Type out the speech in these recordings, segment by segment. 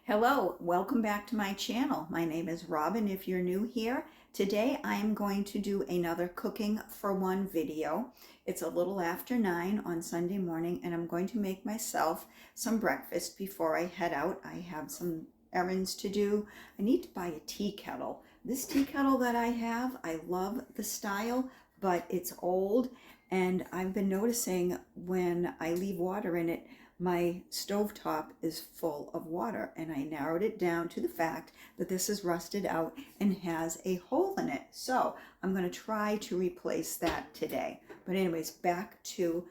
Hello, welcome back to my channel. My name is Robin if you're new here. Today I am going to do another cooking for one video. It's a little after 9 on Sunday morning and I'm going to make myself some breakfast before I head out. I have some errands to do. I need to buy a tea kettle. This tea kettle that I have, I love the style, but it's old and I've been noticing when I leave water in it, my stovetop is full of water, and I narrowed it down to the fact that this is rusted out and has a hole in it. So I'm going to try to replace that today. But anyways, back to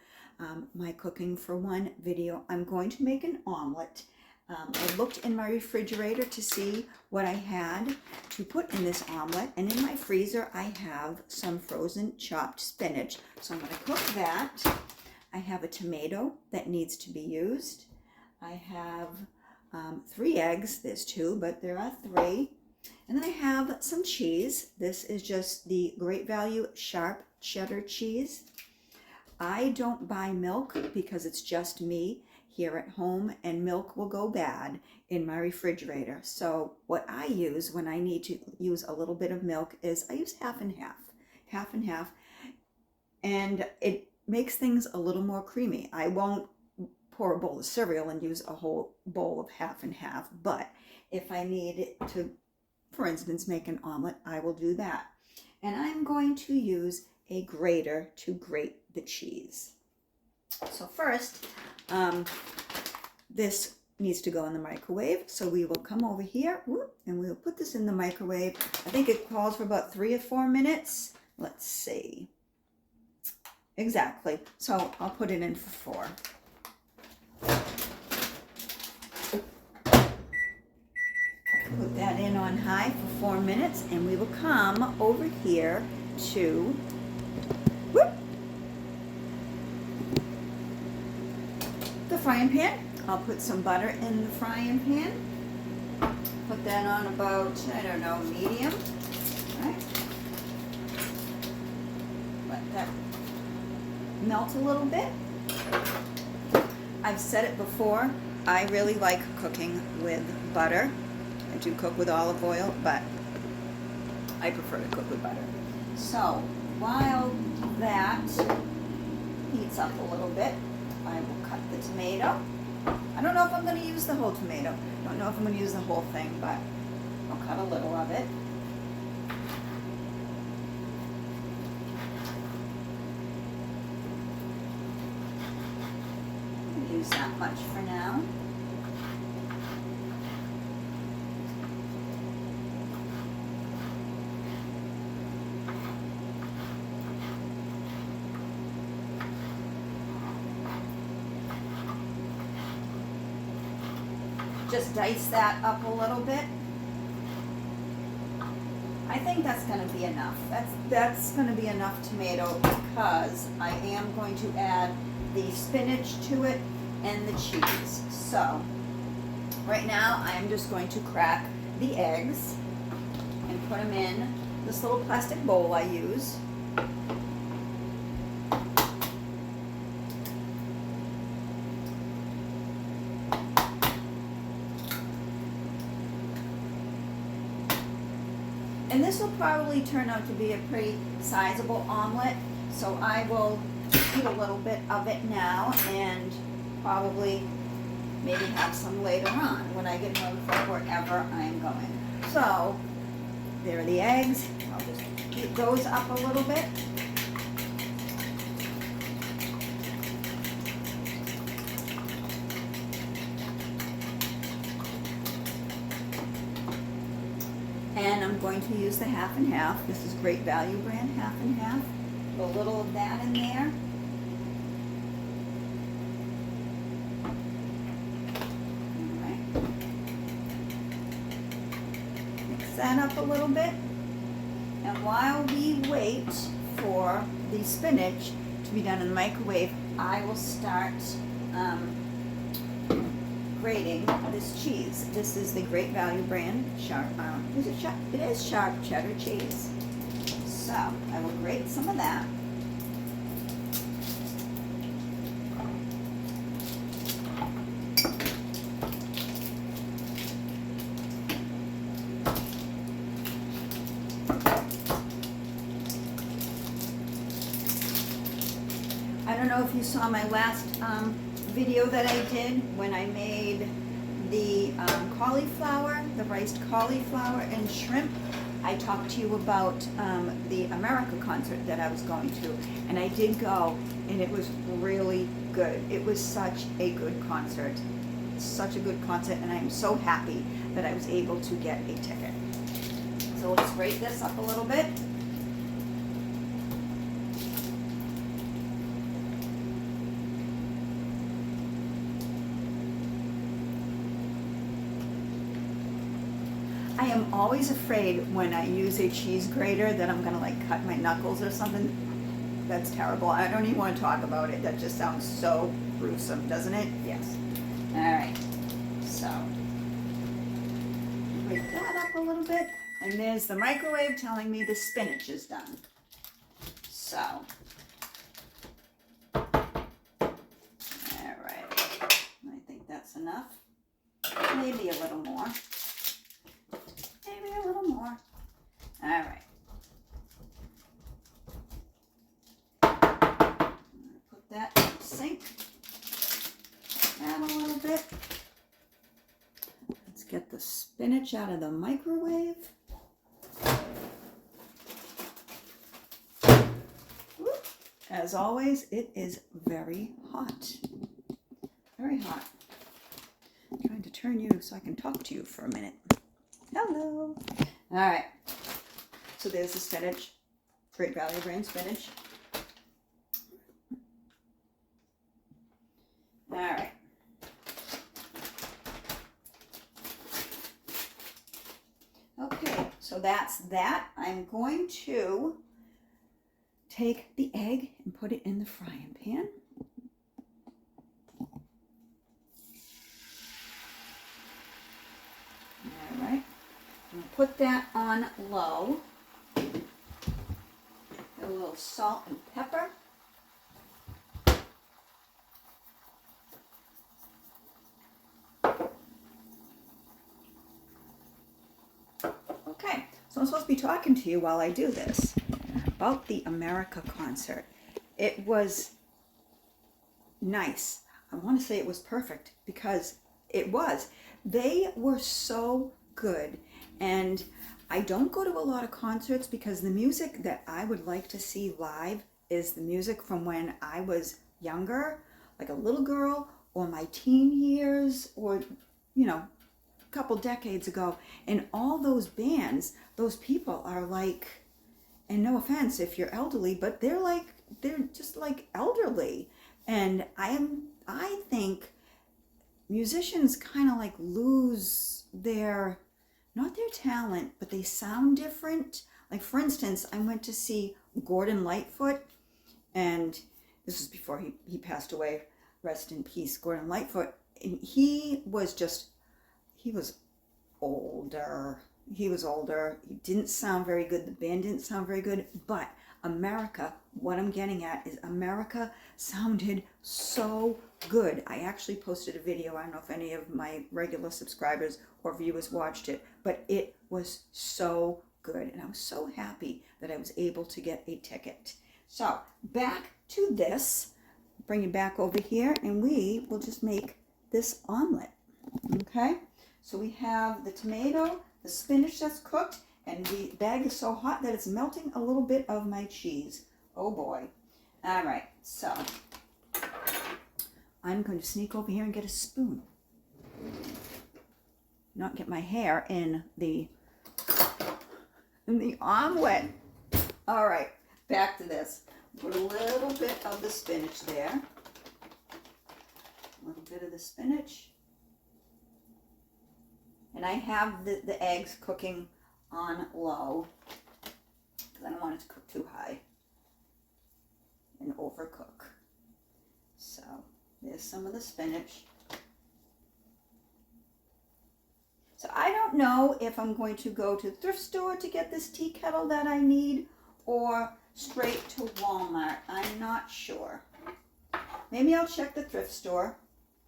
my cooking for one video. I'm going to make an omelet. I looked in my refrigerator to see what I had to put in this omelet, and in my freezer I have some frozen chopped spinach. So I'm going to cook that. I have a tomato that needs to be used. I have 3 eggs. There's 2, but there are 3. And then I have some cheese. This is just the Great Value sharp cheddar cheese. I don't buy milk because it's just me here at home and milk will go bad in my refrigerator. So what I use when I need to use a little bit of milk is I use half and half, and it makes things a little more creamy. I won't pour a bowl of cereal and use a whole bowl of half and half, but if I need to, for instance, make an omelet, I will do that. And I'm going to use a grater to grate the cheese. So first, this needs to go in the microwave, so we will come over here and we'll put this in the microwave. I think it calls for about 3 or 4 minutes. Let's see. Exactly. So I'll put it in for 4. Put that in on high for 4 minutes and we will come over here to the frying pan. I'll put some butter in the frying pan. Put that on about, I don't know, medium. All right. Let that melt a little bit. I've said it before, I really like cooking with butter. I do cook with olive oil, but I prefer to cook with butter. So while that heats up a little bit, I will cut the tomato. I don't know if I'm going to use the whole tomato. I don't know if I'm going to use the whole thing, but I'll cut a little of it. Use that much for now. Just dice that up a little bit. I think that's going to be enough. That's going to be enough tomato because I am going to add the spinach to it and the cheese. So right now I am just going to crack the eggs and put them in this little plastic bowl I use. And this will probably turn out to be a pretty sizable omelet, so I will eat a little bit of it now and probably maybe have some later on when I get home from wherever I am going. So there are the eggs. I'll just heat those up a little bit. And I'm going to use the half and half. This is Great Value brand half and half. Put a little of that in there. That up a little bit, and while we wait for the spinach to be done in the microwave, I will start grating this cheese. This is the Great Value brand sharp. Is it sharp? It is sharp cheddar cheese. So I will grate some of that. don't know if you saw my last video that I did when I made the cauliflower, the riced cauliflower and shrimp. I talked to you about the America concert that I was going to, and I did go, and it was really good. It was such a good concert. Such a good concert, and I'm so happy that I was able to get a ticket. So let's rate this up a little bit. I am always afraid when I use a cheese grater that I'm gonna like cut my knuckles or something. That's terrible. I don't even want to talk about it. That just sounds so gruesome, doesn't it? Yes. All right. So break that up a little bit, and there's the microwave telling me the spinach is done. So, all right. I think that's enough. Maybe a little more. Maybe a little more. All right. Put that in the sink. Add a little bit. Let's get the spinach out of the microwave. Whoop. As always, it is very hot. Very hot. I'm trying to turn you so I can talk to you for a minute. Hello. All right. So there's the spinach, Great Value brand spinach. All right. Okay, so that's that. I'm going to take the egg and put it in the frying pan. All right. Put that on low. A little salt and pepper. Okay, so I'm supposed to be talking to you while I do this about the America concert. It was nice. I want to say it was perfect because it was. They were so good. And I don't go to a lot of concerts because the music that I would like to see live is the music from when I was younger, like a little girl, or my teen years, or, you know, a couple decades ago. And all those bands, those people are like, and no offense if you're elderly, but they're just like elderly. And I think musicians kind of like lose their, not their talent, but they sound different. Like, for instance, I went to see Gordon Lightfoot, and this was before he passed away. Rest in peace, Gordon Lightfoot. And he was older. He was older. He didn't sound very good. The band didn't sound very good. But America, what I'm getting at is America sounded so good. I actually posted a video. I don't know if any of my regular subscribers or viewers watched it, but it was so good. And I was so happy that I was able to get a ticket. So back to this, bring it back over here, and we will just make this omelet. Okay? So we have the tomato, the spinach that's cooked, and the bag is so hot that it's melting a little bit of my cheese. Oh boy. All right, so I'm going to sneak over here and get a spoon. Not get my hair in the omelet. All right, back to this. Put a little bit of the spinach there. A little bit of the spinach. And I have the eggs cooking on low because I don't want it to cook too high and overcook. So there's some of the spinach. So I don't know if I'm going to go to the thrift store to get this tea kettle that I need or straight to Walmart. I'm not sure. Maybe I'll check the thrift store,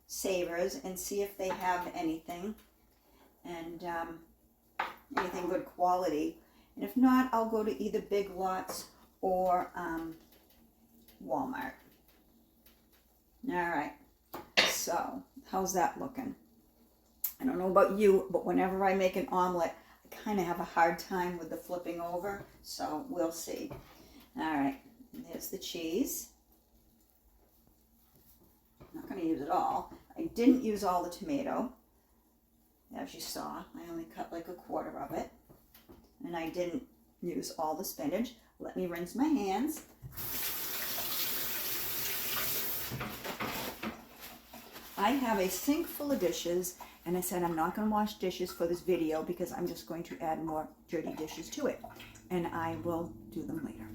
Savers, and see if they have anything. And anything good quality. And if not, I'll go to either Big Lots or Walmart. All right, so how's that looking? I don't know about you, but whenever I make an omelet, I kind of have a hard time with the flipping over, so we'll see. All right, there's the cheese. I'm not going to use it all. I didn't use all the tomato, as you saw. I only cut like a quarter of it, and I didn't use all the spinach. Let me rinse my hands. I have a sink full of dishes, and I said I'm not going to wash dishes for this video because I'm just going to add more dirty dishes to it, and I will do them later.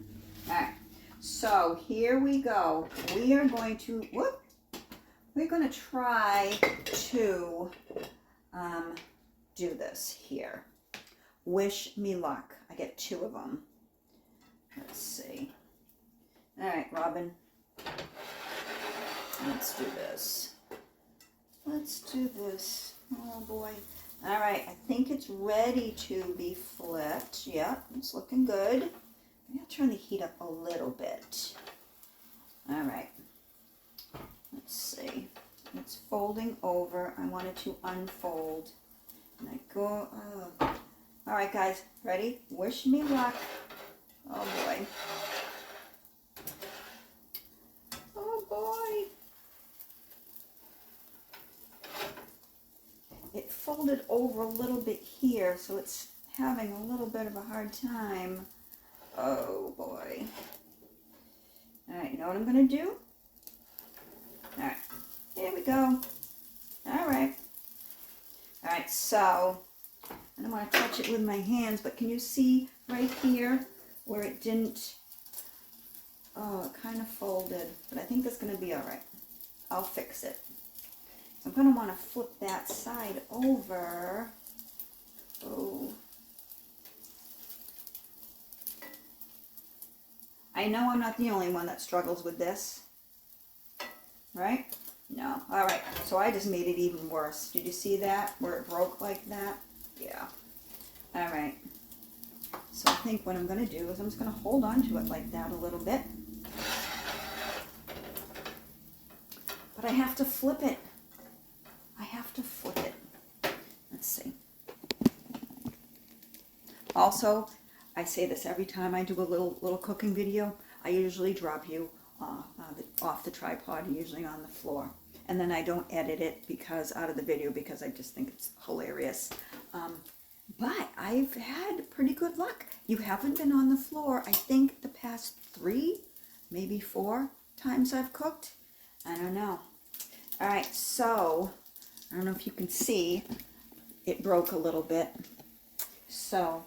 All right, so here we go. We are going to, we're going to try to do this here. Wish me luck. I get 2 of them. Let's see. All right, Robin. Let's do this. Let's do this. Oh boy. All right, I think it's ready to be flipped. Yeah, it's looking good. Maybe I'll turn the heat up a little bit. All right. Let's see. It's folding over. I want it to unfold. And I go, oh. All right, guys, ready? Wish me luck. Oh boy. Oh boy. It folded over a little bit here, so it's having a little bit of a hard time. Oh boy. All right, you know what I'm gonna do? All right, here we go. All right. All right, so I don't want to touch it with my hands, but can you see right here where it didn't, oh, it kind of folded, but I think that's going to be all right. I'll fix it. So I'm going to want to flip that side over. Oh. I know I'm not the only one that struggles with this, right? No. All right, so I just made it even worse. Did you see that, where it broke like that? Yeah. All right. So I think what I'm going to do is I'm just going to hold on to it like that a little bit. But I have to flip it. I have to flip it. Let's see. Also, I say this every time I do a little cooking video. I usually drop you off the tripod, usually on the floor. And then I don't edit it out of the video because I just think it's hilarious. But I've had pretty good luck. You haven't been on the floor, I think, the past 3, maybe 4 times I've cooked. I don't know. All right, so I don't know if you can see, it broke a little bit. So,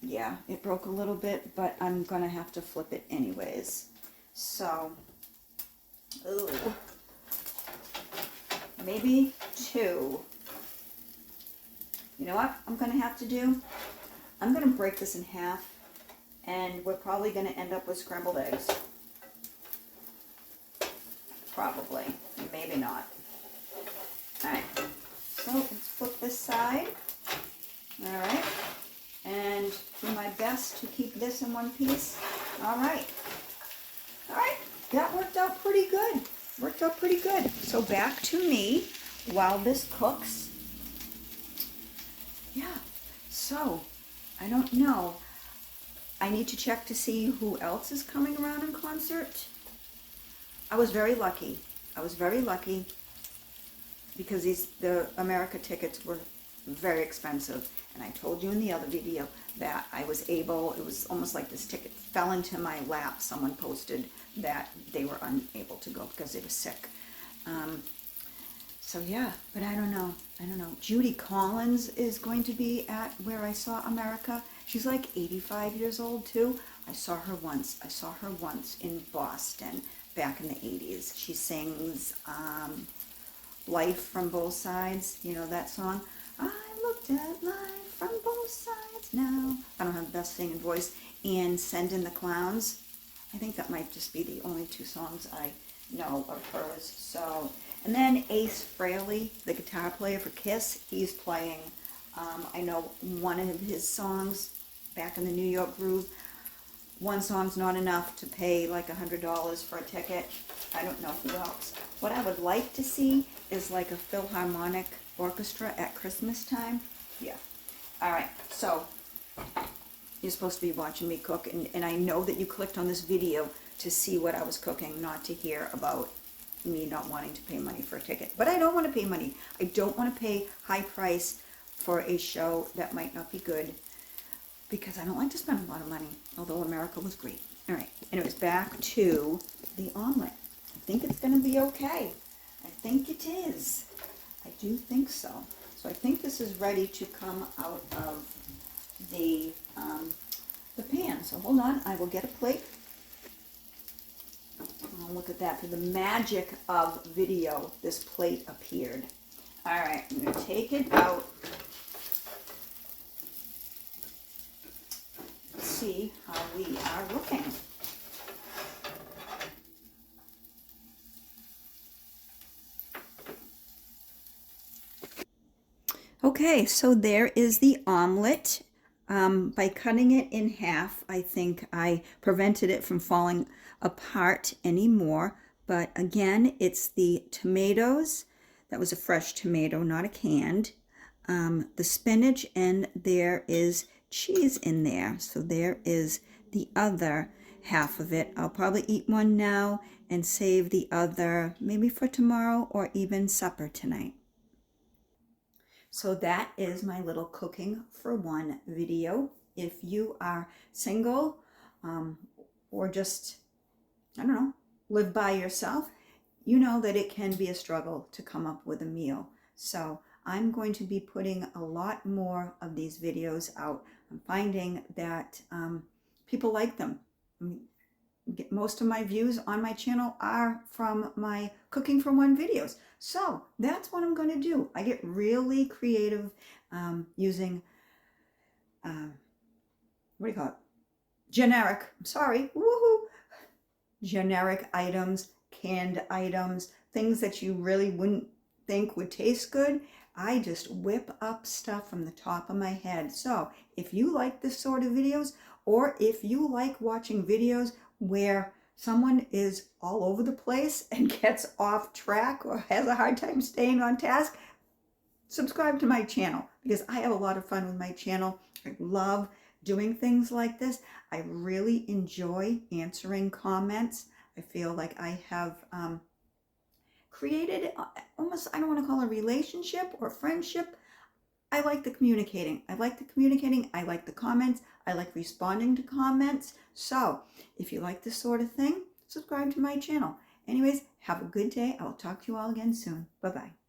yeah, it broke a little bit, but I'm going to have to flip it anyways. So, ooh, maybe 2. You know what I'm going to have to do? I'm going to break this in half, and we're probably going to end up with scrambled eggs. Probably. Maybe not. All right. So let's flip this side. All right. And do my best to keep this in one piece. All right. All right. That worked out pretty good. Worked out pretty good. So back to me while this cooks. Yeah, so, I don't know. I need to check to see who else is coming around in concert. I was very lucky. I was very lucky because the America tickets were very expensive. And I told you in the other video that I was able, it was almost like this ticket fell into my lap. Someone posted that they were unable to go because they were sick. So yeah, but I don't know. Judy Collins is going to be at where I saw America. She's like 85 years old too. I saw her once in Boston back in the 80s. She sings Life from Both Sides. You know that song? I looked at life from both sides now. I don't have the best singing voice. And Send in the Clowns. I think that might just be the only 2 songs I know of hers. So, and then Ace Frehley, the guitar player for Kiss, he's playing. I know one of his songs, Back in the New York Groove. one song's not enough to pay like $100 for a ticket. I don't know who else. What I would like to see is like a Philharmonic orchestra at Christmas time. Yeah. All right, so you're supposed to be watching me cook, and I know that you clicked on this video to see what I was cooking, not to hear about me not wanting to pay money for a ticket. But I don't want to pay money. I don't want to pay high price for a show that might not be good, because I don't like to spend a lot of money, although America was great. All right, anyways, back to the omelet. I think it's going to be okay. I think it is. I do think so. So I think this is ready to come out of the pan. So hold on, I will get a plate. Oh, look at that. Through the magic of video, this plate appeared. All right, I'm going to take it out. See how we are looking. Okay, so there is the omelet. By cutting it in half, I think I prevented it from falling apart anymore. But again, it's the tomatoes. That was a fresh tomato, not a canned. The spinach, and there is cheese in there. So there is the other half of it. I'll probably eat one now and save the other maybe for tomorrow or even supper tonight. So that is my little cooking for one video. If you are single or just, I don't know, live by yourself, you know that it can be a struggle to come up with a meal. So I'm going to be putting a lot more of these videos out. I'm finding that people like them. Most of my views on my channel are from my cooking for one videos. So that's what I'm going to do. I get really creative using, what do you call it? Generic, I'm sorry, woohoo! Generic items, canned items, things that you really wouldn't think would taste good. I just whip up stuff from the top of my head. So if you like this sort of videos, or if you like watching videos where someone is all over the place and gets off track or has a hard time staying on task, subscribe to my channel, because I have a lot of fun with my channel. I love doing things like this. I really enjoy answering comments. I feel like I have created almost, I don't want to call it a relationship or friendship. I like the communicating. I like the communicating. I like the comments. I like responding to comments. So if you like this sort of thing, subscribe to my channel. Anyways, have a good day. I will talk to you all again soon. Bye-bye.